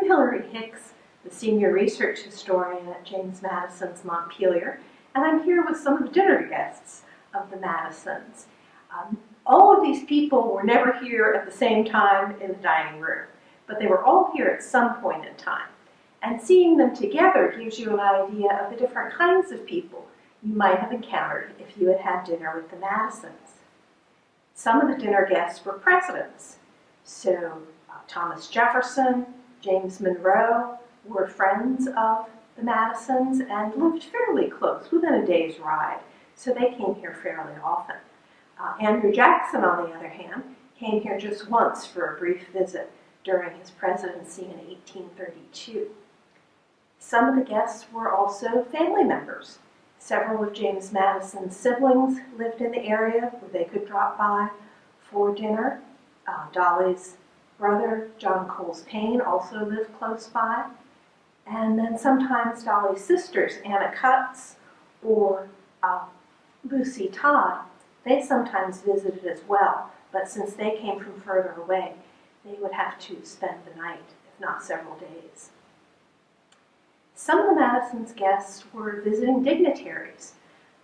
I'm Hilarie Hicks, the Senior Research Historian at James Madison's Montpelier, and I'm here with some of the dinner guests of the Madisons. All of these people were never here at the same time in the dining room, but they were all here at some point in time. And seeing them together gives you an idea of the different kinds of people you might have encountered if you had had dinner with the Madisons. Some of the dinner guests were presidents. So Thomas Jefferson, James Monroe were friends of the Madisons and lived fairly close, within a day's ride, so they came here fairly often. Andrew Jackson, on the other hand, came here just once for a brief visit during his presidency in 1832. Some of the guests were also family members. Several of James Madison's siblings lived in the area where they could drop by for dinner. Dolley's brother, John Coles Payne, also lived close by. And then sometimes Dolley's sisters, Anna Cutts or Lucy Todd, they sometimes visited as well, but since they came from further away, they would have to spend the night, if not several days. Some of the Madisons' guests were visiting dignitaries,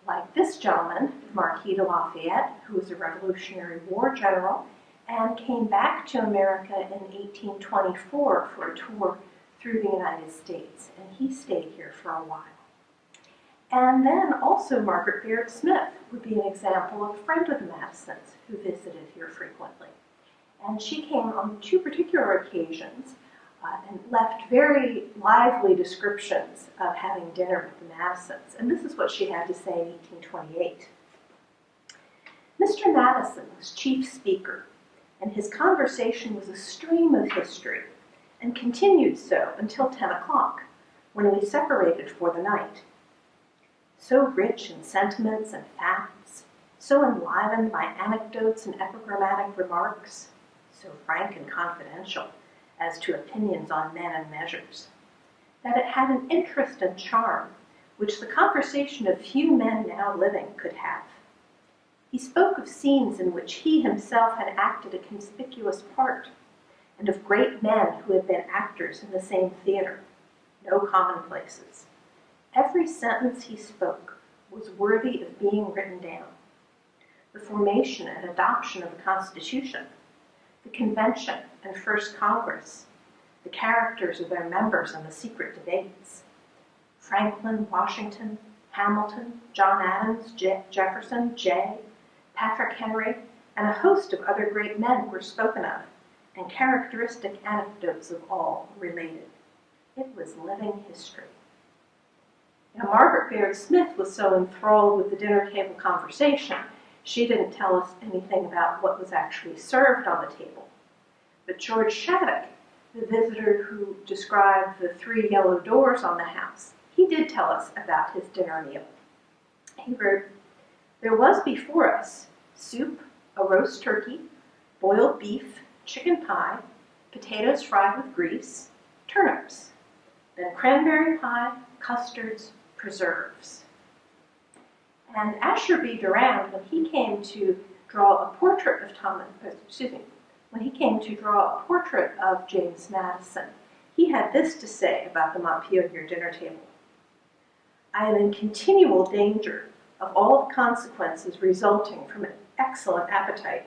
like this gentleman, Marquis de Lafayette, who was a Revolutionary War general, and came back to America in 1824 for a tour through the United States, and he stayed here for a while. And then also Margaret Beard Smith would be an example of a friend of the Madisons who visited here frequently. And she came on two particular occasions and left very lively descriptions of having dinner with the Madisons. And this is what she had to say in 1828. Mr. Madison was chief speaker, and his conversation was a stream of history, and continued so until 10 o'clock, when we separated for the night. So rich in sentiments and facts, so enlivened by anecdotes and epigrammatic remarks, so frank and confidential as to opinions on men and measures, that it had an interest and charm which the conversation of few men now living could have. He spoke of scenes in which he himself had acted a conspicuous part, and of great men who had been actors in the same theater. No commonplaces. Every sentence he spoke was worthy of being written down. The formation and adoption of the Constitution, the Convention and First Congress, the characters of their members and the secret debates. Franklin, Washington, Hamilton, John Adams, Jefferson, Jay, Patrick Henry, and a host of other great men were spoken of, and characteristic anecdotes of all related. It was living history. Now, Margaret Beard Smith was so enthralled with the dinner table conversation, she didn't tell us anything about what was actually served on the table. But George Shattuck, the visitor who described the 3 yellow doors on the house, he did tell us about his dinner meal. He wrote, "There was before us soup, a roast turkey, boiled beef, chicken pie, potatoes fried with grease, turnips, then cranberry pie, custards, preserves." And Asher B. Durand, when he came to draw a portrait of James Madison, he had this to say about the Montpelier dinner table. "I am in continual danger of all the consequences resulting from an excellent appetite,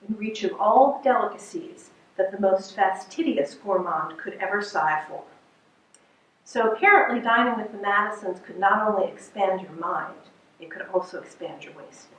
in reach of all the delicacies that the most fastidious gourmand could ever sigh for." So apparently dining with the Madisons could not only expand your mind, it could also expand your waistband.